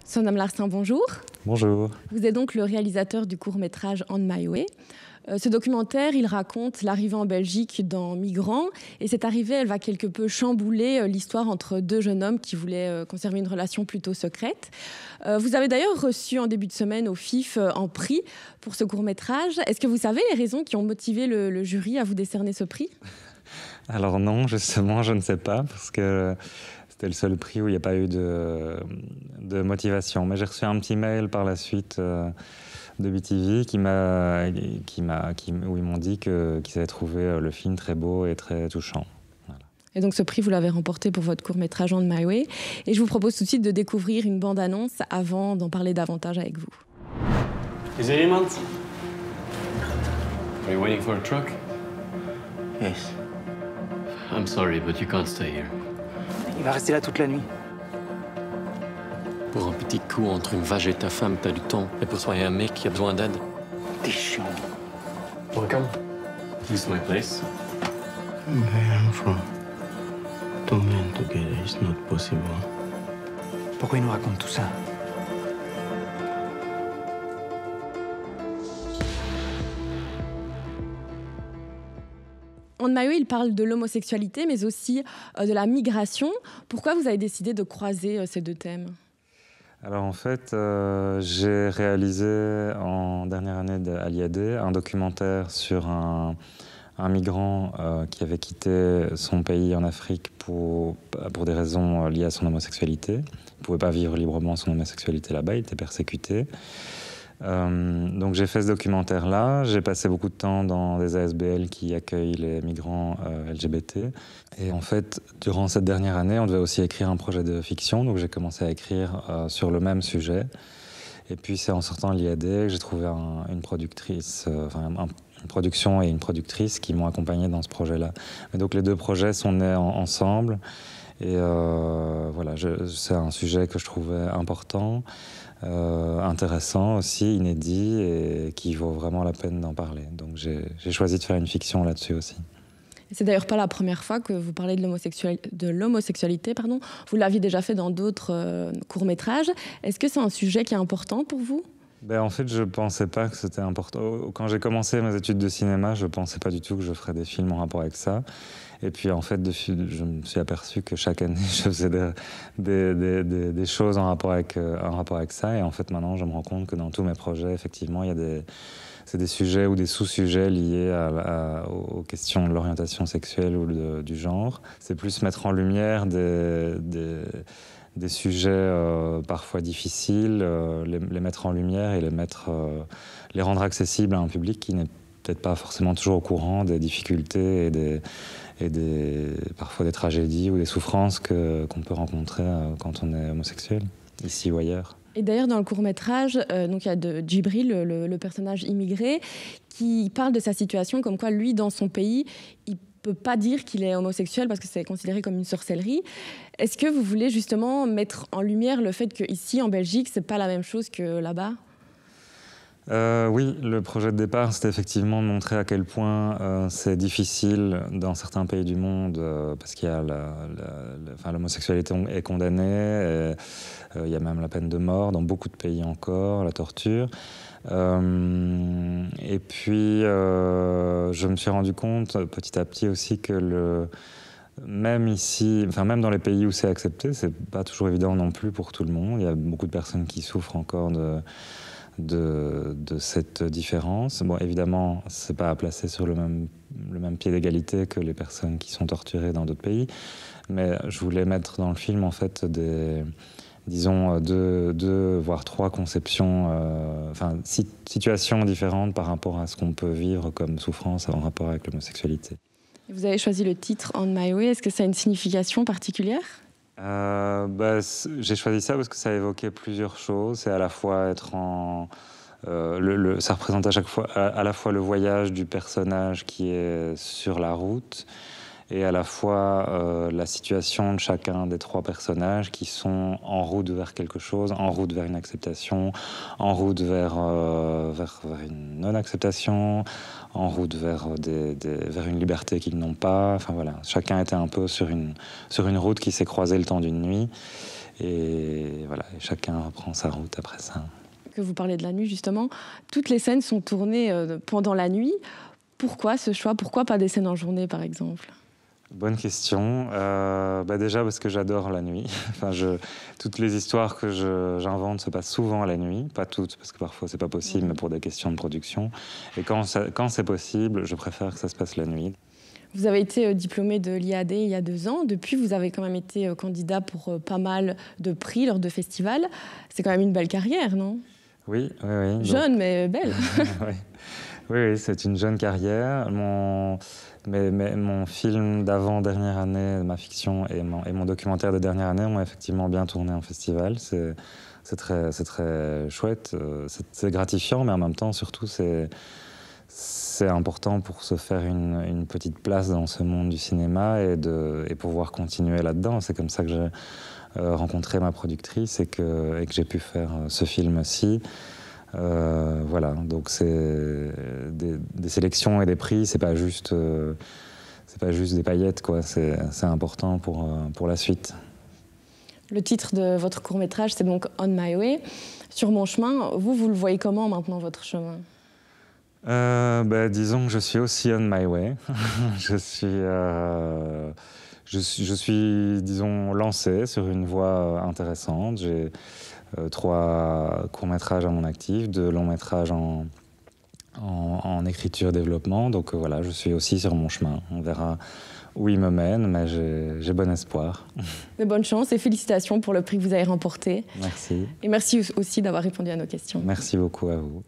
Sonam Larsen, bonjour. Bonjour. Vous êtes donc le réalisateur du court-métrage On My Way. Ce documentaire, il raconte l'arrivée en Belgique d'un migrant. Et cette arrivée, elle va quelque peu chambouler l'histoire entre deux jeunes hommes qui voulaient conserver une relation plutôt secrète. Vous avez d'ailleurs reçu en début de semaine au FIF un prix pour ce court-métrage. Est-ce que vous savez les raisons qui ont motivé le jury à vous décerner ce prix ? Alors non, justement, je ne sais pas, parce que c'était le seul prix où il n'y a pas eu de motivation. Mais j'ai reçu un petit mail par la suite de BTV où ils m'ont dit qu'ils avaient trouvé le film très beau et très touchant. Voilà. Et donc ce prix, vous l'avez remporté pour votre court-métrage On My Way. Et je vous propose tout de suite de découvrir une bande-annonce avant d'en parler davantage avec vous. Is there iemand? Are you waiting for a truck? Yes. I'm sorry, but you can't stay here. Il va rester là toute la nuit. Pour un petit coup entre une vache et ta femme, t'as du temps. Et pour soigner un mec qui a besoin d'aide. T'es chiant. Welcome. This is my place. Where I'm from, two men together is not possible. Pourquoi il nous raconte tout ça? On My Way, il parle de l'homosexualité, mais aussi de la migration. Pourquoi vous avez décidé de croiser ces deux thèmes ? Alors en fait, j'ai réalisé en dernière année à l'IAD un documentaire sur un migrant qui avait quitté son pays en Afrique pour des raisons liées à son homosexualité. Il ne pouvait pas vivre librement son homosexualité là-bas, il était persécuté. Donc j'ai fait ce documentaire-là, j'ai passé beaucoup de temps dans des ASBL qui accueillent les migrants LGBT. Et en fait, durant cette dernière année, on devait aussi écrire un projet de fiction, donc j'ai commencé à écrire sur le même sujet. Et puis c'est en sortant de l'IAD que j'ai trouvé une productrice, une production et une productrice qui m'ont accompagné dans ce projet-là. Et donc les deux projets sont nés ensemble. Et voilà, c'est un sujet que je trouvais important. Intéressant aussi, inédit et qui vaut vraiment la peine d'en parler. Donc j'ai choisi de faire une fiction là-dessus aussi. C'est d'ailleurs pas la première fois que vous parlez de l'homosexualité. Vous l'aviez déjà fait dans d'autres courts-métrages. Est-ce que c'est un sujet qui est important pour vous ? En fait, je ne pensais pas que c'était important. Quand j'ai commencé mes études de cinéma, je ne pensais pas du tout que je ferais des films en rapport avec ça. Et puis, en fait, je me suis aperçu que chaque année, je faisais des choses en rapport avec ça. Et en fait, maintenant, je me rends compte que dans tous mes projets, effectivement, c'est des sujets ou des sous-sujets liés aux questions de l'orientation sexuelle ou du genre. C'est plus mettre en lumière des sujets parfois difficiles, les mettre en lumière et les rendre accessibles à un public qui n'est peut-être pas forcément toujours au courant des difficultés et parfois des tragédies ou des souffrances qu'on peut rencontrer quand on est homosexuel, ici ou ailleurs. Et d'ailleurs, dans le court-métrage, donc il y a Djibril, le personnage immigré, qui parle de sa situation comme quoi, lui, dans son pays, il ne peut pas dire qu'il est homosexuel parce que c'est considéré comme une sorcellerie. Est-ce que vous voulez justement mettre en lumière le fait qu'ici, en Belgique, ce n'est pas la même chose que là-bas ? Oui, le projet de départ, c'était effectivement de montrer à quel point c'est difficile dans certains pays du monde, parce qu'il y a l'homosexualité est condamnée, il y a même la peine de mort dans beaucoup de pays encore, la torture. Et puis, je me suis rendu compte petit à petit aussi que même ici, même dans les pays où c'est accepté, c'est pas toujours évident non plus pour tout le monde. Il y a beaucoup de personnes qui souffrent encore de cette différence. Bon, évidemment, c'est pas à placer sur le même pied d'égalité que les personnes qui sont torturées dans d'autres pays, mais je voulais mettre dans le film en fait disons deux voire trois conceptions, situations différentes par rapport à ce qu'on peut vivre comme souffrance en rapport avec l'homosexualité. Vous avez choisi le titre On My Way. Est-ce que ça a une signification particulière ? J'ai choisi ça parce que ça évoquait plusieurs choses. C'est à la fois ça représente à la fois le voyage du personnage qui est sur la route et à la fois la situation de chacun des trois personnages qui sont en route vers quelque chose, en route vers une acceptation, en route vers une non-acceptation, en route vers une liberté qu'ils n'ont pas. Enfin voilà, chacun était un peu sur une route qui s'est croisée le temps d'une nuit. Et voilà, et chacun reprend sa route après ça. Que vous parlez de la nuit, justement. Toutes les scènes sont tournées pendant la nuit. Pourquoi ce choix? Pourquoi pas des scènes en journée, par exemple? Bonne question. Déjà parce que j'adore la nuit. Toutes les histoires que j'invente se passent souvent à la nuit. Pas toutes, parce que parfois c'est pas possible, mais pour des questions de production. Et quand c'est possible, je préfère que ça se passe la nuit. Vous avez été diplômé de l'IAD il y a 2 ans. Depuis, vous avez quand même été candidat pour pas mal de prix lors de festivals. C'est quand même une belle carrière, non? Oui. Jeune, mais belle. Oui, c'est une jeune carrière. Mon film d'avant-dernière année, ma fiction et mon documentaire de dernière année ont effectivement bien tourné en festival. C'est très chouette, c'est gratifiant, mais en même temps, surtout, c'est important pour se faire une petite place dans ce monde du cinéma et pouvoir continuer là-dedans. C'est comme ça que j'ai rencontré ma productrice et que j'ai pu faire ce film-ci. Voilà, donc c'est des sélections et des prix, c'est pas juste des paillettes, quoi. C'est important pour la suite. Le titre de votre court-métrage, c'est donc On My Way. Sur mon chemin, vous le voyez comment maintenant, votre chemin? Disons que je suis aussi on my way. je suis, disons, lancé sur une voie intéressante. J'ai 3 courts-métrages à mon actif, 2 longs-métrages en écriture-développement. Donc voilà, je suis aussi sur mon chemin. On verra où il me mène, mais j'ai bon espoir. De bonne chance et félicitations pour le prix que vous avez remporté. Merci. Et merci aussi d'avoir répondu à nos questions. Merci beaucoup à vous.